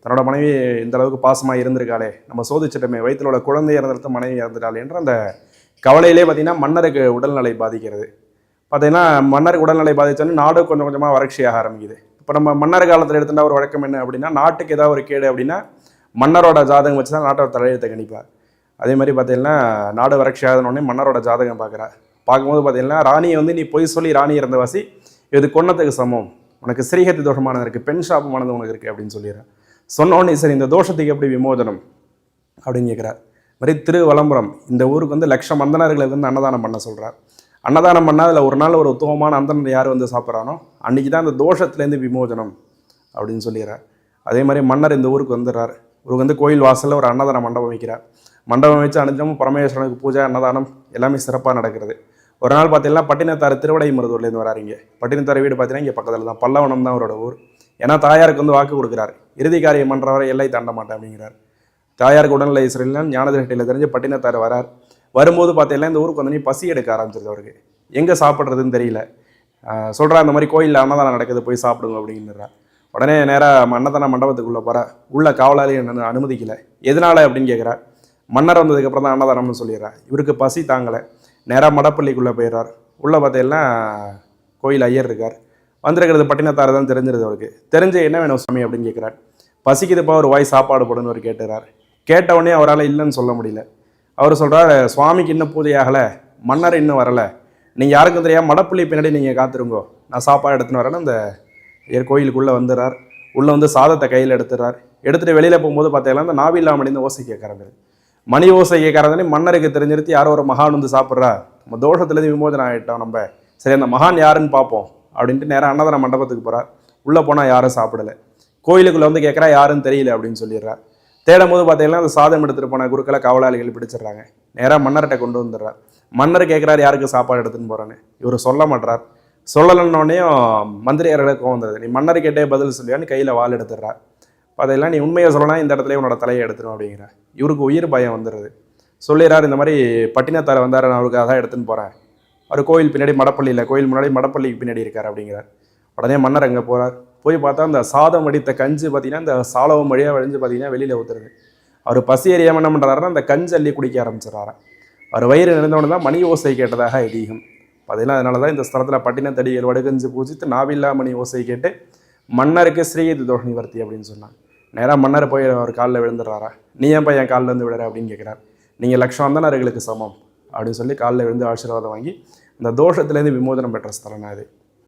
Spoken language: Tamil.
தன்னோட மனைவி இந்த அளவுக்கு பாசமாக இருந்திருக்காளே, நம்ம சோதிச்சிட்டமே, வயிற்றிலோட குழந்தை இறந்துட்டு மனைவி இறந்துட்டாளே என்ற அந்த கவலையிலே பார்த்தீங்கன்னா மன்னருக்கு உடல்நிலை பாதிக்கிறது. பார்த்தீங்கன்னா மன்னருக்கு உடல்நிலை பாதித்தோன்னே நாடு கொஞ்சம் கொஞ்சமாக வறட்சியாக ஆரம்பிக்குது. இப்போ நம்ம மன்னர் காலத்தில் எடுத்துட்டா ஒரு வழக்கம் என்ன அப்படின்னா, நாட்டுக்கு ஏதாவது ஒரு கேடு அப்படின்னா மன்னரோட ஜாதகம் வச்சு தான் நாட்டோட தலையெழுத்தை கணிப்பார். அதே மாதிரி பார்த்தீங்கன்னா நாடு வறட்சி ஆகுதுனோடனே மன்னரோட ஜாதகம் பார்க்குறா. பார்க்கும்போது பார்த்தீங்கன்னா ராணியை வந்து நீ பொய் சொல்லி ராணி இறந்தவாசி இது கொன்னத்துக்கு சமம், உனக்கு ஸ்ரீஹத்தி தோஷமானது இருக்குது, பெண் சாபமானது உனக்கு இருக்குது அப்படின்னு சொல்லிடுறேன். சொன்னோடனே சரி இந்த தோஷத்துக்கு எப்படி விமோசனம் அப்படின்னு கேட்குறார். மாதிரி திருவலம்புரம் இந்த ஊருக்கு வந்து லட்சம் அந்தனர்களுக்கு வந்து அன்னதானம் பண்ண சொல்கிறார். அன்னதானம் பண்ணால் அதில் ஒரு நாள் ஒரு உத்தமமான அந்தனர் யார் வந்து சாப்பிட்றானோ அன்றைக்கி தான் அந்த தோஷத்துலேருந்து விமோசனம் அப்படின்னு சொல்லிடுறார். அதே மாதிரி மன்னர் இந்த ஊருக்கு வந்துடுறார். இவருக்கு வந்து கோயில் வாசலில் ஒரு அன்னதான மண்டபம் வைக்கிறார். மண்டபம் வச்சு அனுஜமும் பரமேஸ்வரனுக்கு பூஜை அன்னதானம் எல்லாமே சிறப்பாக நடக்கிறது. ஒரு நாள் பார்த்தீங்கன்னா பட்டினத்தார் திருவடை மருதூர்லேருந்து வராருங்க. பட்டினத்தார் வீடு பார்த்தீங்கன்னா இங்கே பக்கத்தில் தான், பல்லவனம் தான் அவரோட ஊர். ஏன்னா தாயாருக்கு வந்து வாக்கு கொடுக்குறாரு, இறுதி காரியம் பண்ணுறவரை எல்லை தாண்ட மாட்டேன் அப்படிங்கிறார். தாயாருக்கு உடல்நிலை சரியில்லைன்னு ஞானதிரட்டியில் தெரிஞ்சு பட்டினத்தார் வரார். வரும்போது பார்த்தீங்கன்னா இந்த ஊருக்கு வந்து பசி எடுக்க ஆரம்பிச்சிருது அவருக்கு. எங்கே சாப்பிட்றதுன்னு தெரியல. சொல்கிறா இந்த மாதிரி கோயிலில் அன்னதானம் நடக்குது போய் சாப்பிடுங்க அப்படிங்கிறா. உடனே நேராக அன்னதான மண்டபத்துக்குள்ளே போகிறா. உள்ள காவலாளி அனுமதிக்கலை. எதனால அப்படின்னு கேட்குறா. மன்னர் வந்ததுக்கப்புறம் தான் அன்னதானம்னு சொல்லிடுறா. இவருக்கு பசி தாங்கலை. நேராக மடப்பள்ளிக்குள்ளே போயிடுறார். உள்ளே பார்த்தீங்கன்னா கோயில் ஐயர் இருக்கார். வந்திருக்கிறது பட்டினத்தார் தான் தெரிஞ்சிருது அவருக்கு. தெரிஞ்ச என்ன வேணும் சாமி அப்படின்னு கேட்குறார். பசிக்குதுப்பா ஒரு வாய் சாப்பாடு போடுன்னு அவர் கேட்டுறார். கேட்டவுடனே அவரால் இல்லைன்னு சொல்ல முடியல. அவர் சொல்கிறார், சுவாமிக்கு இன்னும் பூஜை ஆகலை, மன்னர் இன்னும் வரலை, நீங்கள் யாருக்கும் தெரியாமல் மடப்பள்ளி பின்னாடி நீங்கள் காத்துருங்கோ, நான் சாப்பாடு எடுத்துன்னு வரேன்னு அந்த கோயிலுக்குள்ளே வந்துடுறார். உள்ளே வந்து சாதத்தை கையில் எடுத்துடுறார். எடுத்துகிட்டு வெளியில் போகும்போது பார்த்தீங்கன்னா அந்த நாவில்லா மணிந்து ஓசை கேட்கறது. மணி ஓசை கேட்கறதுனே மன்னருக்கு தெரிஞ்சிருத்து யாரோ ஒரு மகான் வந்து சாப்பிட்றா, நம்ம தோஷத்துலேருந்து விமோசனம் ஆகிட்டோம் நம்ம, சரி அந்த மகான் யாருன்னு பார்ப்போம் அப்படின்ட்டு நேராக அன்னதான மண்டபத்துக்கு போகிறார். உள்ளே போனால் யாரும் சாப்பிடலை. கோயிலுக்குள்ளே வந்து கேட்குறா, யாருன்னு தெரியல அப்படின்னு சொல்லிடுறா. தேடும் போது பார்த்தீங்கன்னா அந்த சாதம் எடுத்துகிட்டு போன குருக்களை காவலாளிகள் பிடிச்சிடுறாங்க. நேராக மன்னர்கிட்ட கொண்டு வந்துடுறா. மன்னர் கேட்குறாரு யாருக்கு சாப்பாடு எடுத்துன்னு போகிறான்னு. இவர் சொல்ல மாட்டார். சொல்லலைன்னொடனேயும் மந்திரியார்களுக்கு கோவம் வந்துடுது. நீ மன்னர் கேட்டே பதில் சொல்லியான்னு கையில் வாள் எடுத்துடுறா. அதெல்லாம் நீ உண்மையை சொல்லலாம், இந்த இடத்துல உன்னோட தலையை எடுத்துடும் அப்படிங்கிற. இவருக்கு உயிர் பயம் வந்துடுது. சொல்லிடுறாரு, இந்த மாதிரி பட்டினத்தார் வந்தார், நான் அவருக்கு அதான் எடுத்துன்னு போகிறேன். அவர் கோயில் பின்னாடி மடப்பள்ளியில், கோயில் முன்னாடி மடப்பள்ளிக்கு பின்னாடி இருக்கார் அப்படிங்கிறார். உடனே மன்னர் அங்கே போகிறார். போய் பார்த்தா அந்த சாதம் வடித்த கஞ்சி பார்த்தீங்கன்னா இந்த சாலவம் வழியாக வழிஞ்சு பார்த்தீங்கன்னா வெளியில் ஊற்றுறது. அவர் பசி அறியாமல் என்ன பண்ணுறாருன்னா அந்த கஞ்சி அள்ளி குடிக்க ஆரம்பிச்சிடறாரு. அவர் வயிறு நிறைந்தவொன்னு தான் மணி ஓசை கேட்டதாக ஐதீகம். பார்த்தீங்கன்னா அதனால தான் இந்த ஸ்தலத்தில் பட்டினத்தடிகள் வடுகஞ்சு பூஜித்து நாவில்லா மணி ஓசை கேட்டு மன்னருக்கு ஸ்ரீஹத்தி தோஷ நிவர்த்தி அப்படின்னு சொன்னாங்க. நேராக மன்னர் போய் அவர் காலில் விழுந்துடுறாரா. நீ ஏன் பையன் காலில் வந்து விடுற அப்படின்னு கேட்குறாரு. நீங்கள் லட்சம் அந்தனர்களுக்கு சமம் அப்படின்னு சொல்லி காலில் விழுந்து ஆசீர்வாதம் வாங்கி இந்த தோஷத்துலேருந்து விமோசனம் பெற்ற ஸ்தலம் அது.